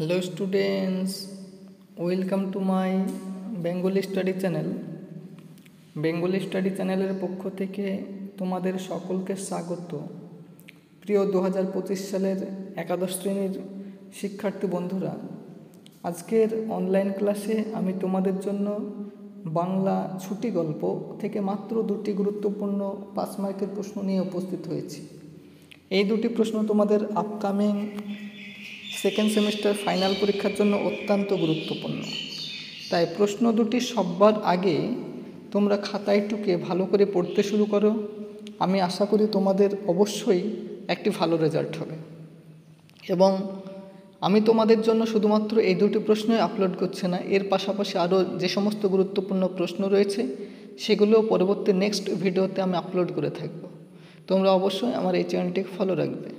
Hello students, welcome to my Bengali study channel. Bengali study চ্যানেলের পক্ষ থেকে তোমাদের সকলকে স্বাগত। প্রিয় 2025 সালের একাদশ শ্রেণীর শিক্ষার্থী বন্ধুরা, আজকের অনলাইন ক্লাসে আমি তোমাদের জন্য বাংলা ছুটি গল্প থেকে মাত্র 2টি গুরুত্বপূর্ণ 5 মার্কের প্রশ্ন নিয়ে উপস্থিত হয়েছি। এই 2টি প্রশ্ন তোমাদের আপকামিং সেকেন্ড সেমিস্টার ফাইনাল পরীক্ষার জন্য অত্যন্ত গুরুত্বপূর্ণ। তাই প্রশ্ন দুটি সবার আগে তোমরা খাতায় টুকে ভালো করে পড়তে শুরু করো। আমি আশা করি তোমাদের অবশ্যই একটি ভালো রেজাল্ট হবে। এবং আমি তোমাদের জন্য শুধুমাত্র এই 2টি প্রশ্নই আপলোড করছি না, এর পাশাপাশি আরও যে সমস্ত গুরুত্বপূর্ণ প্রশ্ন রয়েছে সেগুলো পরবর্তী নেক্সট ভিডিওতে আমি আপলোড করে থাকব। তোমরা অবশ্যই আমার এই চ্যানেলটিকে ফলো রাখবে।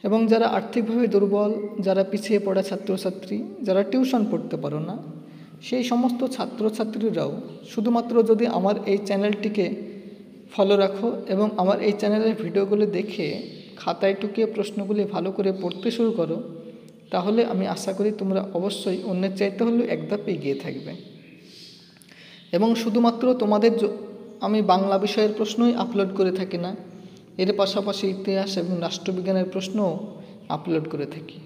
এবং যারা আর্থিকভাবে দুর্বল, যারা পিছিয়ে পড়া ছাত্রছাত্রী, যারা টিউশন পড়তে পারো না, সেই সমস্ত ছাত্রছাত্রীরাও শুধুমাত্র যদি আমার এই চ্যানেলটিকে ফলো রাখো এবং আমার এই চ্যানেলের ভিডিওগুলি দেখে খাতায় টুকিয়ে প্রশ্নগুলি ভালো করে পড়তে শুরু করো, তাহলে আমি আশা করি তোমরা অবশ্যই অন্যের চাইতে হলেও এক ধাপ এগিয়ে থাকবে। এবং শুধুমাত্র তোমাদের আমি বাংলা বিষয়ের প্রশ্নই আপলোড করে থাকি না, এর পাশাপাশি ইতিহাস এবং রাষ্ট্রবিজ্ঞানের প্রশ্নও আপলোড করে থাকি।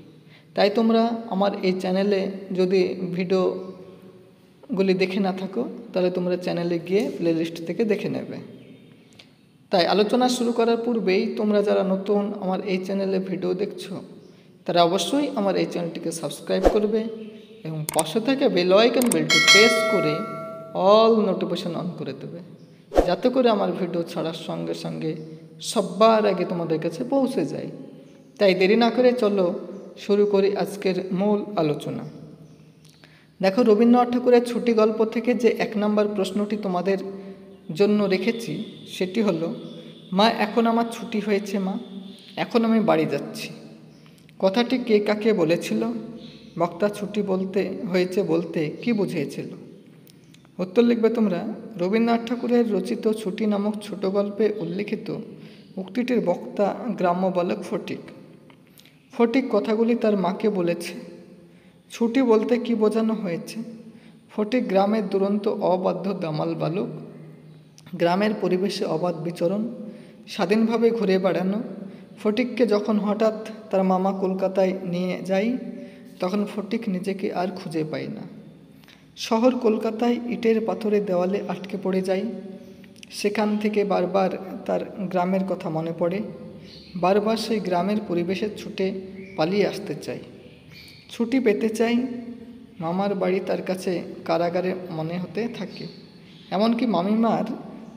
তাই তোমরা আমার এই চ্যানেলে যদি ভিডিওগুলি দেখে না থাকো, তাহলে তোমরা চ্যানেলে গিয়ে প্লেলিস্ট থেকে দেখে নেবে। তাই আলোচনা শুরু করার পূর্বেই তোমরা যারা নতুন আমার এই চ্যানেলে ভিডিও দেখছো, তারা অবশ্যই আমার এই চ্যানেলটিকে সাবস্ক্রাইব করবে এবং পাশে থেকে বেল আইকন বেলটি প্রেস করে অল নোটিফিকেশন অন করে দেবে, যাতে করে আমার ভিডিও ছাড়ার সঙ্গে সঙ্গে সবার আগে তোমাদের কাছে পৌঁছে যায়। তাই দেরি না করে চলো শুরু করি আজকের মূল আলোচনা। দেখো, রবীন্দ্রনাথ ঠাকুরের ছুটি গল্প থেকে যে 1 নম্বর প্রশ্নটি তোমাদের জন্য রেখেছি সেটি হলো, মা এখন আমার ছুটি হয়েছে, মা এখন আমি বাড়ি যাচ্ছি। কথাটি কে কাকে বলেছিল? বক্তা ছুটি বলতে কি বুঝিয়েছিল? উত্তর লিখবে তোমরা। রবীন্দ্রনাথ ঠাকুরের রচিত ছুটি নামক ছোট গল্পে উল্লিখিত উক্তিটির বক্তা গ্রাম্য বালক ফটিক। ফটিক কথাগুলি তার মাকে বলেছে। ছুটি বলতে কি বোঝানো হয়েছে? ফটিক গ্রামের দুরন্ত অবাধ্য দামাল বালক, গ্রামের পরিবেশে অবাধ বিচরণ, স্বাধীনভাবে ঘুরে বেড়ানো। ফটিককে যখন হঠাৎ তার মামা কলকাতায় নিয়ে যায়, তখন ফটিক নিজেকে আর খুঁজে পায় না। শহর কলকাতায় ইটের পাথরের দেওয়ালে আটকে পড়ে যায়। সেখান থেকে বারবার তার গ্রামের কথা মনে পড়ে। বারবার সেই গ্রামের পরিবেশে ছুটে পালিয়ে আসতে চায়। ছুটি পেতে চাই, মামার বাড়ি তার কাছে কারাগারে মনে হতে থাকে। এমনকি মামিমার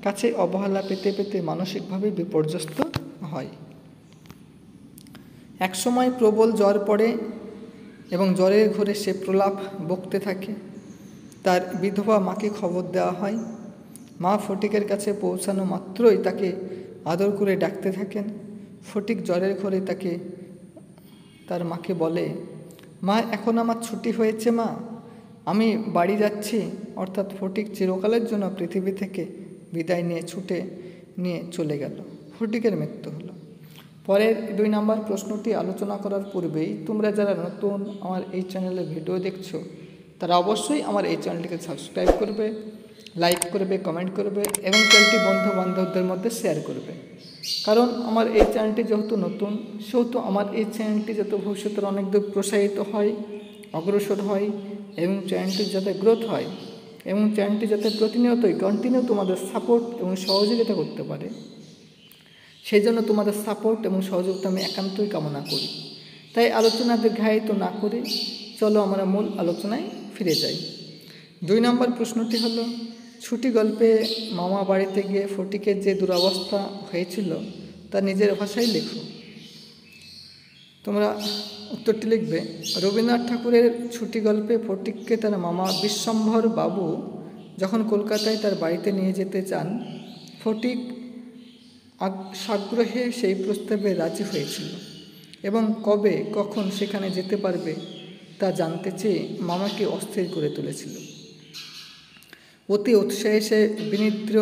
কাছে অবহেলা পেতে পেতে মানসিকভাবে বিপর্যস্ত হয়। একসময় প্রবল জ্বর পড়ে এবং জ্বরের ঘোরে সে প্রলাপ বকতে থাকে। তার বিধবা মাকে খবর দেওয়া হয়। মা ফটিকের কাছে পৌঁছানো মাত্রই তাকে আদর করে ডাকতে থাকেন। ফটিক জ্বরের ঘোরে তার মাকে বলে, মা এখন আমার ছুটি হয়েছে, মা আমি বাড়ি যাচ্ছি। অর্থাৎ ফটিক চিরকালের জন্য পৃথিবী থেকে বিদায় নিয়ে চলে গেল। ফটিকের মৃত্যু হলো। পরের 2 নম্বর প্রশ্নটি আলোচনা করার পূর্বেই তোমরা যারা নতুন আমার এই চ্যানেলে ভিডিও দেখছো, তারা অবশ্যই আমার এই চ্যানেলটিকে সাবস্ক্রাইব করবে, লাইক করবে, কমেন্ট করবে এবং চ্যানেলটি বন্ধু বান্ধবদের মধ্যে শেয়ার করবে। কারণ আমার এই চ্যানেলটি যেহেতু নতুন, সেহেতু আমার এই চ্যানেলটি যাতে ভবিষ্যতের অনেক দূর প্রসারিত হয়, অগ্রসর হয় এবং চ্যানেলটির যাতে গ্রোথ হয় এবং চ্যানেলটি যাতে প্রতিনিয়তই কন্টিনিউ তোমাদের সাপোর্ট এবং সহযোগিতা করতে পারে, সেই জন্য তোমাদের সাপোর্ট এবং সহযোগিতা আমি একান্তই কামনা করি। তাই আলোচনা দীর্ঘায়িত না করে চলো আমরা মূল আলোচনায় ফিরে যাই। 2 নম্বর প্রশ্নটি হলো, ছুটি গল্পে মামা বাড়িতে গিয়ে ফটিকের যে দুরবস্থা হয়েছিল তা নিজের ভাষায় লেখো। তোমরা উত্তরটি লিখবে। রবীন্দ্রনাথ ঠাকুরের ছুটি গল্পে ফটিককে তার মামা বিশ্বম্ভর বাবু যখন কলকাতায় তার বাড়িতে নিয়ে যেতে চান, ফটিক সাগ্রহে সেই প্রস্তাবে রাজি হয়েছিল এবং কবে কখন সেখানে যেতে পারবে তা জানতে চেয়ে মামাকে অস্থির করে তুলেছিল। অতি উৎসাহে সে বিনিদ্র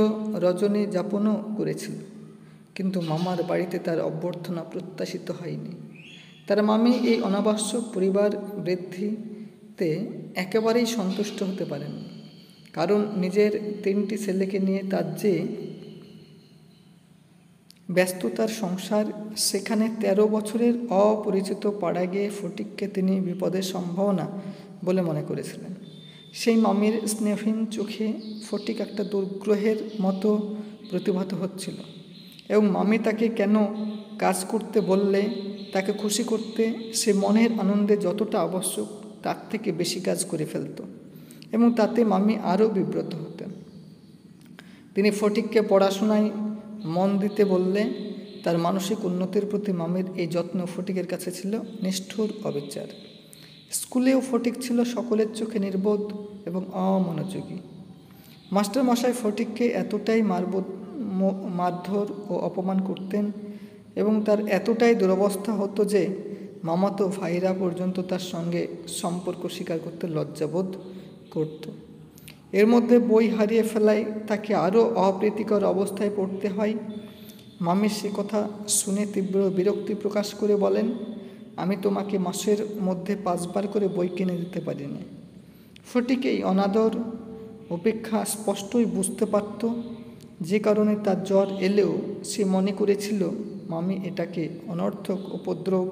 রজনী যাপনও করেছিল, কিন্তু মামার বাড়িতে তার অভ্যর্থনা প্রত্যাশিত হয়নি। তার মামি এই অনাবশ্যক পরিবার বৃদ্ধিতে একেবারেই সন্তুষ্ট হতে পারেননি, কারণ নিজের 3টি ছেলেকে নিয়ে তার যে ব্যস্ততার সংসার, সেখানে 13 বছরের অপরিচিত পাড়ায় গিয়ে ফটিককে তিনি বিপদের সম্ভাবনা বলে মনে করেছিলেন। সেই মামির স্নেহহীন চোখে ফটিক একটা দুর্গ্রহের মতো প্রতিভাত হচ্ছিল, এবং মামি তাকে কেন কাজ করতে বললে তাকে খুশি করতে সে মনের আনন্দে যতটা আবশ্যক তার থেকে বেশি কাজ করে ফেলত, এবং তাতে মামি আরও বিব্রত হতেন। তিনি ফটিককে পড়াশোনায় মন দিতে বললে তার মানসিক উন্নতির প্রতি মামির এই যত্ন ফটিকের কাছে ছিল নিষ্ঠুর অবিচার। স্কুলেও ফটিক ছিল সকলের চোখে নির্বোধ এবং অমনোযোগী। মাস্টারমশাই ফটিককে এতটাই মারধর ও অপমান করতেন এবং তার এতটাই দুরবস্থা হতো যে মামাতো ভাইরা পর্যন্ত তার সঙ্গে সম্পর্ক স্বীকার করতে লজ্জাবোধ করত। এর মধ্যে বই হারিয়ে ফেলায় তাকে আরও অপ্রীতিকর অবস্থায় পড়তে হয়। মামি সে কথা শুনে তীব্র বিরক্তি প্রকাশ করে বলেন, আমি তোমাকে মাসের মধ্যে 5 বার করে বই কিনে দিতে পারিনি। ফটিক এই অনাদর উপেক্ষা স্পষ্টই বুঝতে পারত, যে কারণে তার জ্বর এলেও সে মনে করেছিল মামি এটাকে অনর্থক উপদ্রব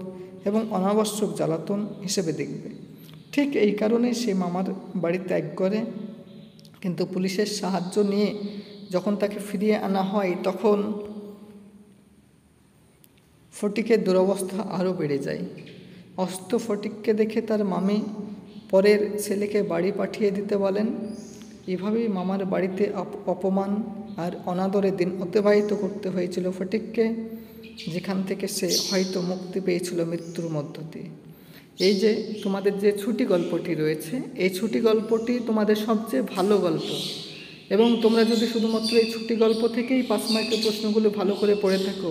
এবং অনাবশ্যক জ্বালাতন হিসেবে দেখবে। ঠিক এই কারণে সে মামার বাড়ি ত্যাগ করে, কিন্তু পুলিশের সাহায্য নিয়ে যখন তাকে ফিরিয়ে আনা হয় তখন ফটিকের দুরবস্থা আরও বেড়ে যায়। অসুস্থ ফটিককে দেখে তার মামি পরের ছেলেকে বাড়ি পাঠিয়ে দিতে বলেন। এভাবেই মামার বাড়িতে অপমান আর অনাদরে দিন অতিবাহিত করতে হয়েছিল ফটিককে, যেখান থেকে সে হয়তো মুক্তি পেয়েছিল মৃত্যুর মধ্য দিয়ে। এই যে তোমাদের যে ছুটি গল্পটি রয়েছে, এই ছুটি গল্পটি তোমাদের সবচেয়ে ভালো গল্প, এবং তোমরা যদি শুধুমাত্র এই ছুটি গল্প থেকেই 5 মার্কের প্রশ্নগুলো ভালো করে পড়ে থাকো,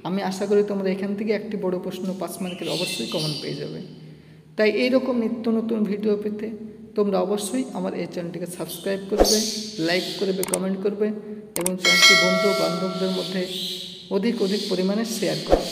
আমি আশা করি তোমরা এখান থেকে একটি বড় প্রশ্ন 5 মার্কের অবশ্যই কমন পেয়ে যাবে। তাই এইরকম নিত্য নতুন ভিডিও পেতে তোমরা অবশ্যই আমার এই চ্যানেলটিকে সাবস্ক্রাইব করবে, লাইক করবে, কমেন্ট করবে এবং চ্যানেলটি বন্ধু বান্ধবদের মধ্যে অধিক পরিমাণে শেয়ার করবে।